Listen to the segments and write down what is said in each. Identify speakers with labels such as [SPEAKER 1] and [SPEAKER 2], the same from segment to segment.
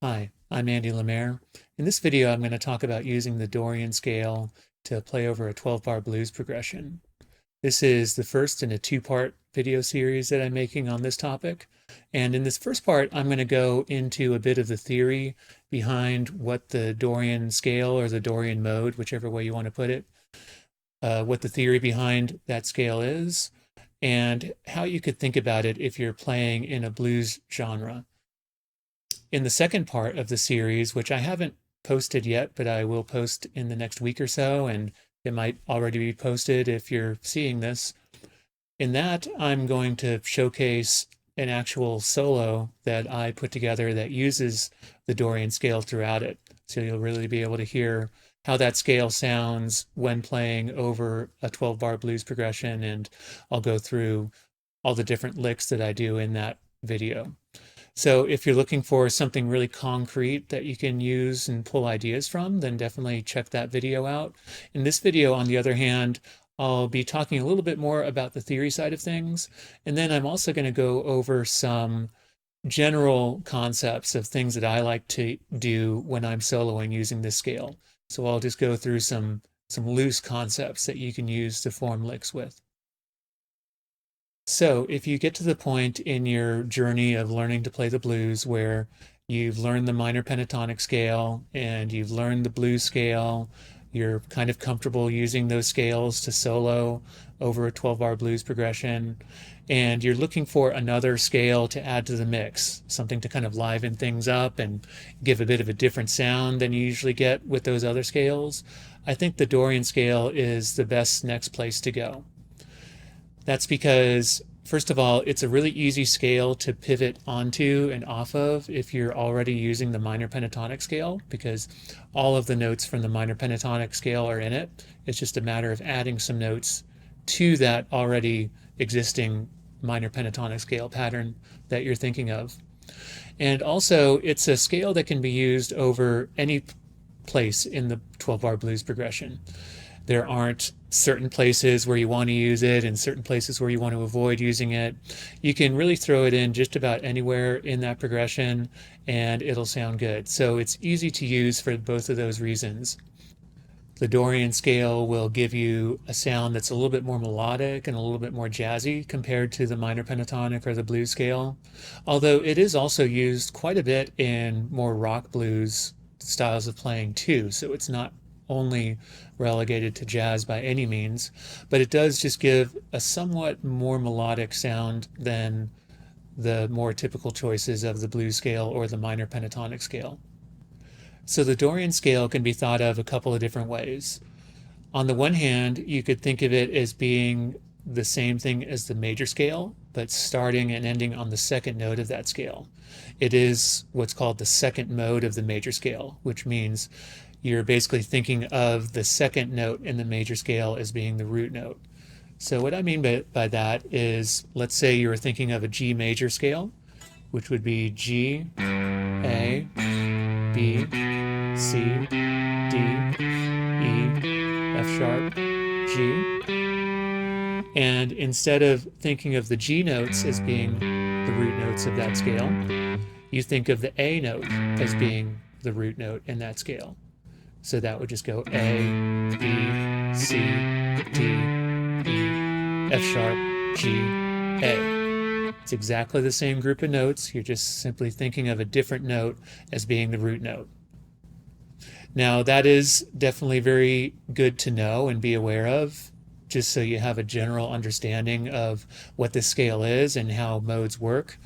[SPEAKER 1] Hi, I'm Andy Lemaire. In this video, I'm going to talk about using the Dorian scale to play over a 12-bar blues progression. This is the first in a two-part video series that I'm making on this topic. And in this first part, I'm going to go into a bit of the theory behind what the Dorian scale or the Dorian mode, whichever way you want to put it, what the theory behind that scale is, and how you could think about it if you're playing in a blues genre. In the second part of the series, which I haven't posted yet, but I will post in the next week or so, and it might already be posted if you're seeing this. In that, I'm going to showcase an actual solo that I put together that uses the Dorian scale throughout it. So you'll really be able to hear how that scale sounds when playing over a 12-bar blues progression, and I'll go through all the different licks that I do in that video. So if you're looking for something really concrete that you can use and pull ideas from, then definitely check that video out. In this video, on the other hand, I'll be talking a little bit more about the theory side of things. And then I'm also going to go over some general concepts of things that I like to do when I'm soloing using this scale. So I'll just go through some loose concepts that you can use to form licks with. So if you get to the point in your journey of learning to play the blues where you've learned the minor pentatonic scale and you've learned the blues scale, you're kind of comfortable using those scales to solo over a 12-bar blues progression, and you're looking for another scale to add to the mix, something to kind of liven things up and give a bit of a different sound than you usually get with those other scales, I think the Dorian scale is the best next place to go. That's because, first of all, it's a really easy scale to pivot onto and off of if you're already using the minor pentatonic scale, because all of the notes from the minor pentatonic scale are in it. It's just a matter of adding some notes to that already existing minor pentatonic scale pattern that you're thinking of. And also, it's a scale that can be used over any place in the 12-bar blues progression. There aren't certain places where you want to use it and certain places where you want to avoid using it. You can really throw it in just about anywhere in that progression and it'll sound good. So it's easy to use for both of those reasons. The Dorian scale will give you a sound that's a little bit more melodic and a little bit more jazzy compared to the minor pentatonic or the blues scale, although it is also used quite a bit in more rock blues styles of playing too. So it's not only relegated to jazz by any means, but it does just give a somewhat more melodic sound than the more typical choices of the blues scale or the minor pentatonic scale. So the Dorian scale can be thought of a couple of different ways. On the one hand, you could think of it as being the same thing as the major scale, but starting and ending on the second note of that scale. It is what's called the second mode of the major scale, which means you're basically thinking of the second note in the major scale as being the root note. So what I mean by that is, let's say you're thinking of a G major scale, which would be G, A, B, C, D, E, F sharp, G. And instead of thinking of the G notes as being the root notes of that scale, you think of the A note as being the root note in that scale. So that would just go A, B, C, D, E, F sharp, G, A. It's exactly the same group of notes. You're just simply thinking of a different note as being the root note. Now, that is definitely very good to know and be aware of, just so you have a general understanding of what this scale is and how modes work.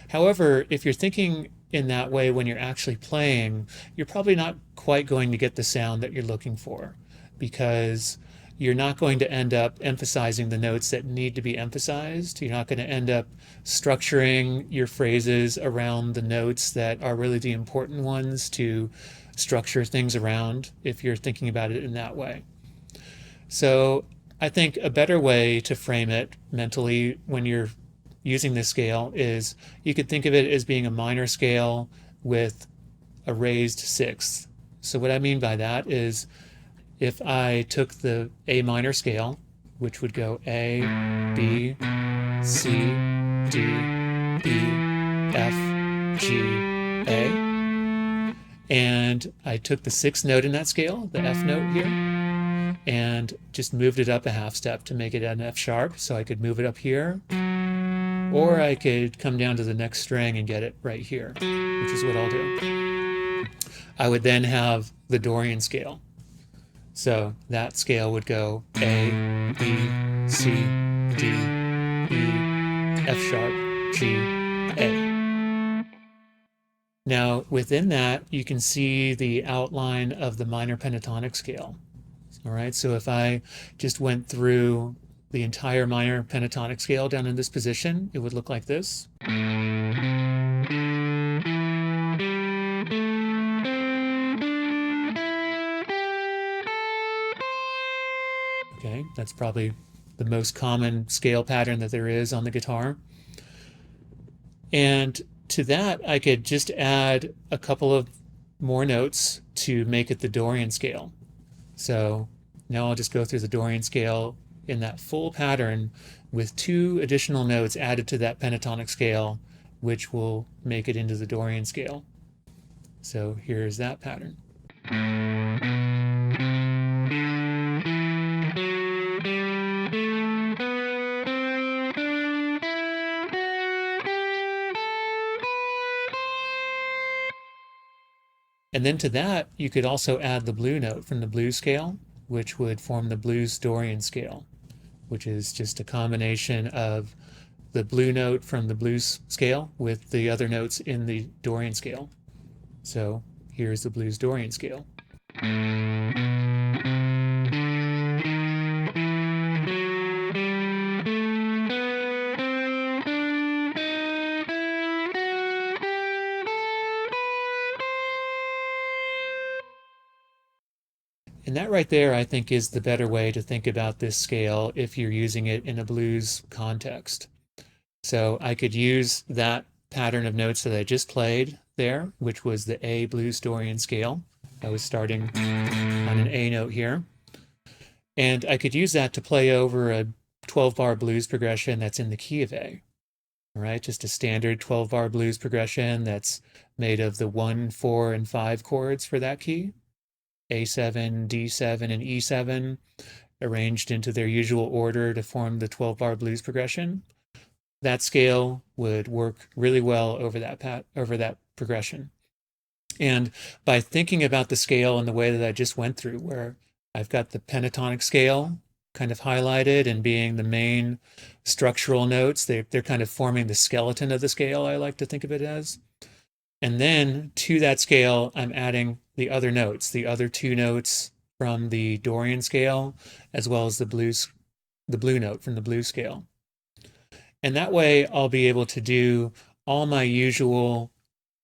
[SPEAKER 1] However, if you're thinking in that way when you're actually playing, you're probably not quite going to get the sound that you're looking for, because you're not going to end up emphasizing the notes that need to be emphasized. You're not going to end up structuring your phrases around the notes that are really the important ones to structure things around if you're thinking about it in that way. So I think a better way to frame it mentally when you're using this scale is you could think of it as being a minor scale with a raised sixth. So what I mean by that is, if I took the A minor scale, which would go A, B, C, D, E, F, G, A, And I took the sixth note in that scale, the F note here, and just moved it up a half step to make it an F sharp. So I could move it up here, or I could come down to the next string and get it right here, which is what I'll do. I would then have the Dorian scale. So that scale would go A, B, C, D, E, F sharp, G, A. Now, within that, you can see the outline of the minor pentatonic scale. All right, so if I just went through the entire minor pentatonic scale down in this position, it would look like this. Okay, that's probably the most common scale pattern that there is on the guitar. And to that, I could just add a couple of more notes to make it the Dorian scale. So now I'll just go through the Dorian scale in that full pattern with 2 additional notes added to that pentatonic scale, which will make it into the Dorian scale. So here's that pattern. And then to that, you could also add the blue note from the blues scale, which would form the blues Dorian scale, which is just a combination of the blue note from the blues scale with the other notes in the Dorian scale. So here's the blues Dorian scale. And that right there, I think, is the better way to think about this scale if you're using it in a blues context. So I could use that pattern of notes that I just played there, which was the A blues Dorian scale. I was starting on an A note here. And I could use that to play over a 12-bar blues progression that's in the key of A. All right, just a standard 12-bar blues progression that's made of the 1, 4, and 5 chords for that key. A7, D7, and E7, arranged into their usual order to form the 12-bar blues progression. That scale would work really well over that progression. And by thinking about the scale in the way that I just went through, where I've got the pentatonic scale kind of highlighted and being the main structural notes, they're kind of forming the skeleton of the scale, I like to think of it as. And then to that scale, I'm adding the other notes, the other 2 notes from the Dorian scale, as well as the blue note from the blues scale. And that way I'll be able to do all my usual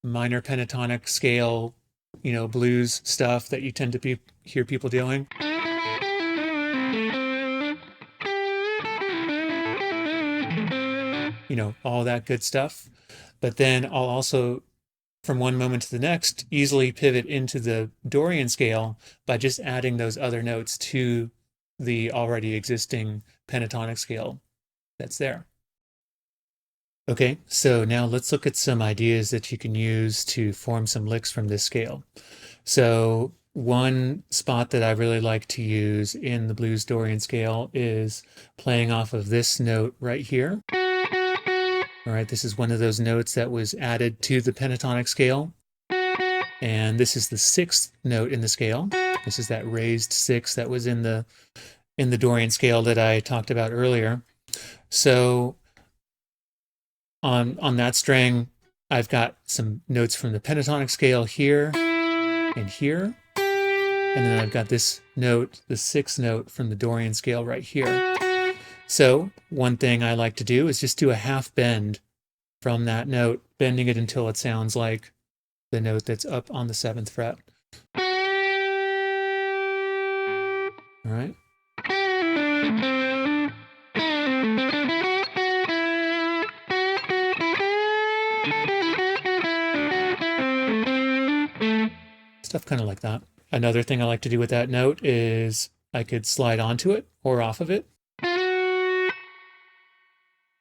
[SPEAKER 1] minor pentatonic scale, blues stuff that you tend to hear people doing. All that good stuff. But then I'll also, from one moment to the next, easily pivot into the Dorian scale by just adding those other notes to the already existing pentatonic scale that's there. Okay, so now let's look at some ideas that you can use to form some licks from this scale. So one spot that I really like to use in the blues Dorian scale is playing off of this note right here. All right, this is one of those notes that was added to the pentatonic scale. And this is the 6th note in the scale. This is that raised 6 that was in the Dorian scale that I talked about earlier. So on that string, I've got some notes from the pentatonic scale here and here. And then I've got this note, the 6th note from the Dorian scale right here. So one thing I like to do is just do a half bend from that note, bending it until it sounds like the note that's up on the 7th fret. All right. Stuff kind of like that. Another thing I like to do with that note is I could slide onto it or off of it.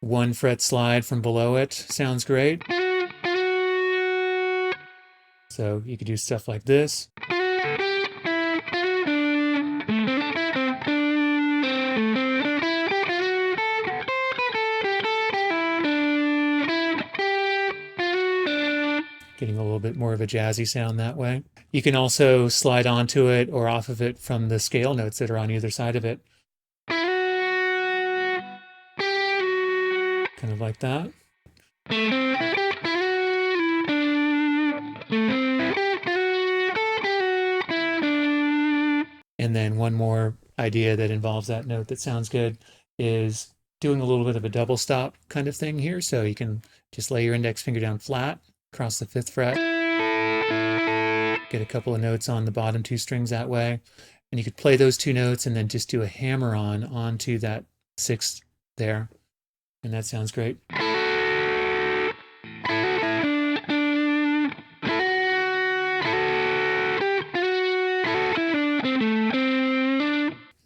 [SPEAKER 1] 1 fret slide from below it sounds great. So you could do stuff like this. Getting a little bit more of a jazzy sound that way. You can also slide onto it or off of it from the scale notes that are on either side of it. Kind of like that. And then one more idea that involves that note that sounds good is doing a little bit of a double stop kind of thing here. So you can just lay your index finger down flat across the 5th fret, get a couple of notes on the bottom 2 strings that way, and you could play those 2 notes and then just do a hammer on onto that 6th there, and that sounds great.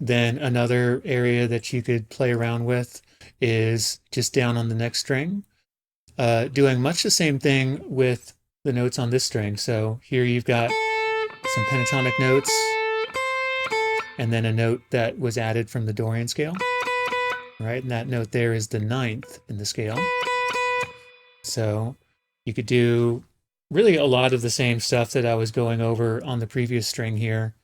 [SPEAKER 1] Then another area that you could play around with is just down on the next string, doing much the same thing with the notes on this string. So here you've got some pentatonic notes and then a note that was added from the Dorian scale, right? And that note there is the 9th in the scale. So you could do really a lot of the same stuff that I was going over on the previous string here,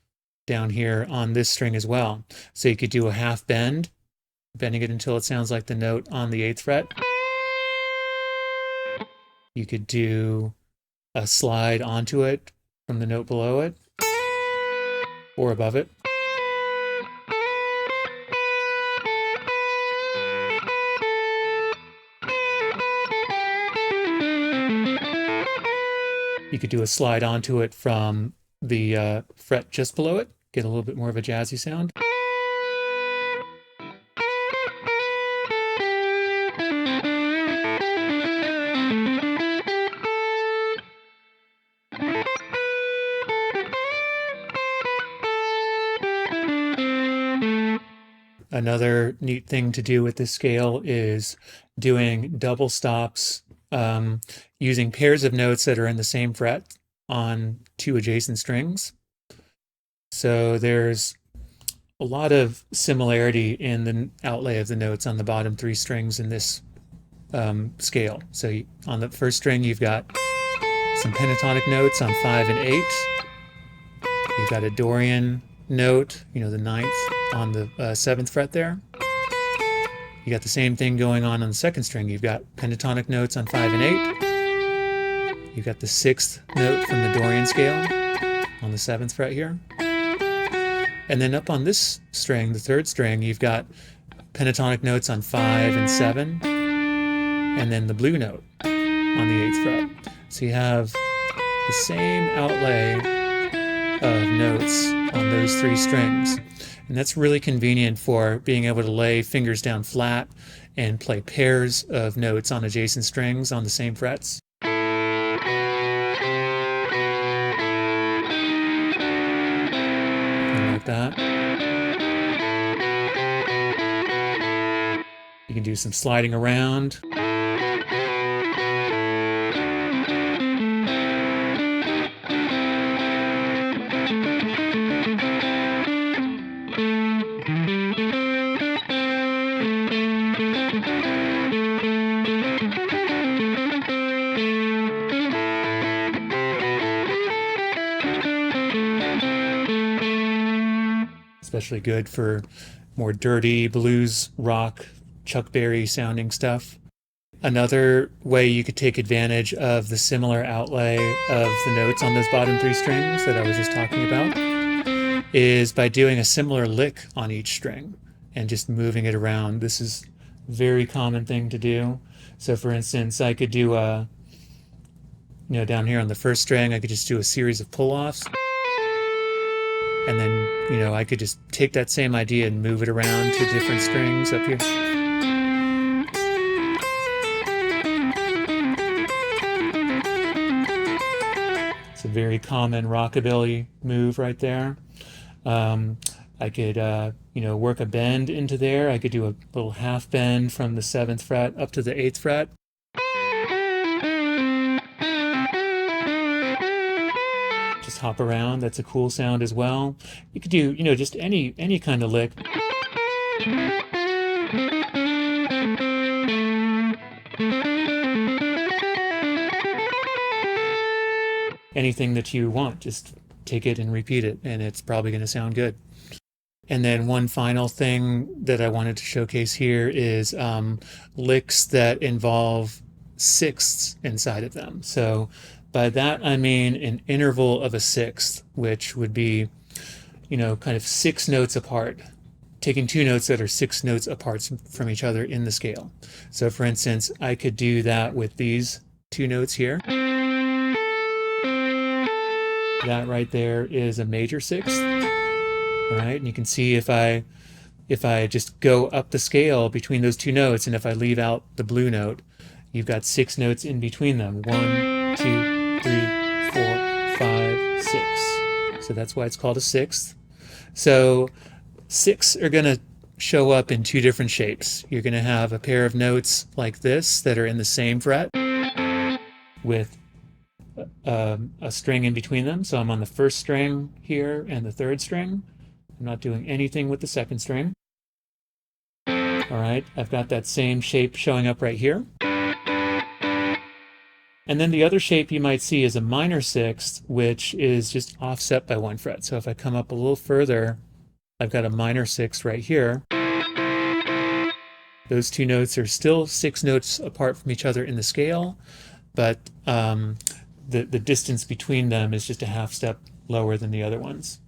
[SPEAKER 1] down here on this string as well. So you could do a half bend, bending it until it sounds like the note on the 8th fret. You could do a slide onto it from the note below it or above it. You could do a slide onto it from the fret just below it, get a little bit more of a jazzy sound. Another neat thing to do with this scale is doing double stops using pairs of notes that are in the same fret on 2 adjacent strings. So there's a lot of similarity in the outlay of the notes on the bottom 3 strings in this scale. So on the first string, you've got some pentatonic notes on 5 and 8. You've got a Dorian note, the 9th on the 7th fret there. You got the same thing going on the second string. You've got pentatonic notes on 5 and 8. You've got the 6th note from the Dorian scale on the 7th fret here. And then up on this string, the 3rd string, you've got pentatonic notes on 5 and 7, and then the blue note on the 8th fret. So you have the same outlay of notes on those 3 strings. And that's really convenient for being able to lay fingers down flat and play pairs of notes on adjacent strings on the same frets. Like that. You can do some sliding around. Especially good for more dirty blues, rock, Chuck Berry sounding stuff. Another way you could take advantage of the similar outlay of the notes on those bottom 3 strings that I was just talking about is by doing a similar lick on each string and just moving it around. This is a very common thing to do. So for instance, I could do down here on the first string, I could just do a series of pull-offs. And then, I could just take that same idea and move it around to different strings up here. It's a very common rockabilly move right there. I could, work a bend into there. I could do a little half bend from the 7th fret up to the 8th fret. hop around. That's a cool sound as well. You could do, just any kind of lick. Anything that you want, just take it and repeat it, and it's probably going to sound good. And then one final thing that I wanted to showcase here is licks that involve sixths inside of them. So by that I mean an interval of a sixth, which would be, kind of 6 notes apart, taking 2 notes that are 6 notes apart from each other in the scale. So for instance, I could do that with these 2 notes here. That right there is a major sixth. All right, and you can see if I just go up the scale between those 2 notes, and if I leave out the blue note, you've got 6 notes in between them. 1, 2, 3, 4, 5, 6. So that's why it's called a sixth. So 6 are going to show up in 2 different shapes. You're going to have a pair of notes like this that are in the same fret with a string in between them. So I'm on the 1st string here and the 3rd string. I'm not doing anything with the 2nd string. All right, I've got that same shape showing up right here. And then the other shape you might see is a minor sixth, which is just offset by 1 fret. So if I come up a little further, I've got a minor sixth right here. Those 2 notes are still 6 notes apart from each other in the scale, but the distance between them is just a half step lower than the other ones.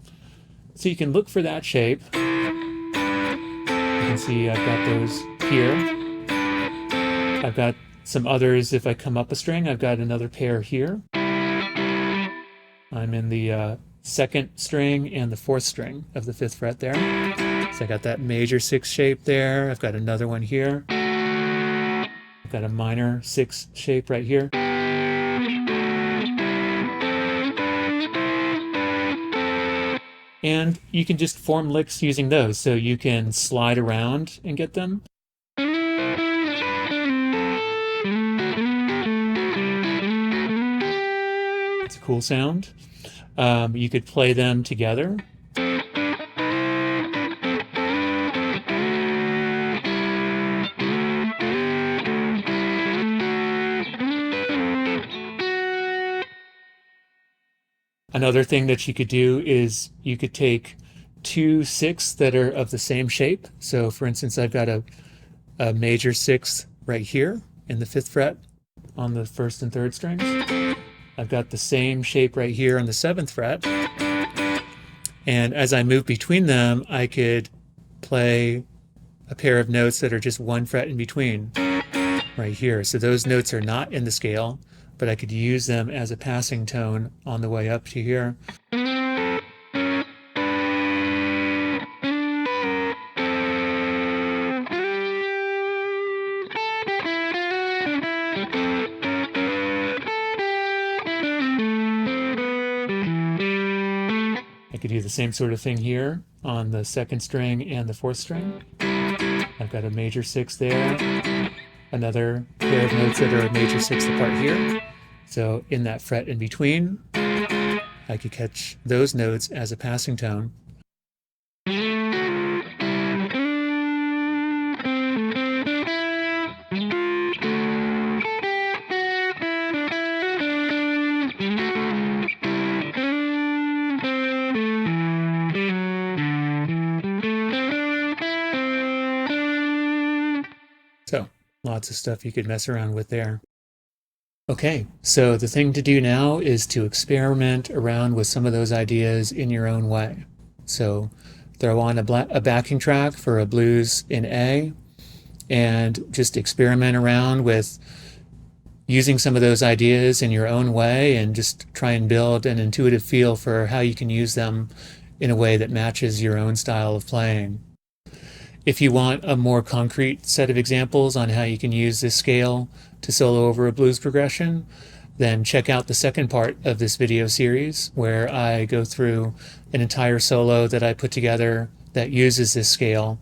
[SPEAKER 1] So you can look for that shape. You can see I've got those here. I've got some others. If I come up a string, I've got another pair here. I'm in the 2nd string and the 4th string of the 5th fret there. So I got that major 6 shape there. I've got another one here. I've got a minor 6 shape right here. And you can just form licks using those. So you can slide around and get them. It's a cool sound. You could play them together. Another thing that you could do is you could take 2 sixths that are of the same shape. So for instance, I've got a major sixth right here in the 5th fret on the 1st and 3rd strings. I've got the same shape right here on the 7th fret. And as I move between them, I could play a pair of notes that are just 1 fret in between right here. So those notes are not in the scale, but I could use them as a passing tone on the way up to here. I could do the same sort of thing here on the 2nd string and the 4th string. I've got a major 6 there, another pair of notes that are a major 6 apart here. So in that fret in between, I could catch those notes as a passing tone. So lots of stuff you could mess around with there. Okay, so the thing to do now is to experiment around with some of those ideas in your own way. So throw on a backing track for a blues in A, and just experiment around with using some of those ideas in your own way, and just try and build an intuitive feel for how you can use them in a way that matches your own style of playing. If you want a more concrete set of examples on how you can use this scale to solo over a blues progression, then check out the second part of this video series, where I go through an entire solo that I put together that uses this scale.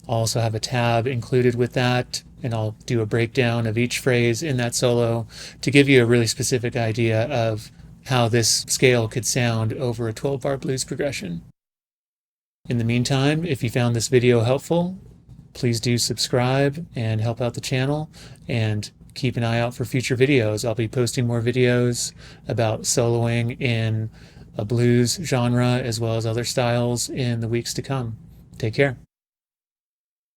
[SPEAKER 1] I'll also have a tab included with that, and I'll do a breakdown of each phrase in that solo to give you a really specific idea of how this scale could sound over a 12-bar blues progression. In the meantime, if you found this video helpful, please do subscribe and help out the channel, and keep an eye out for future videos. I'll be posting more videos about soloing in a blues genre as well as other styles in the weeks to come. Take care.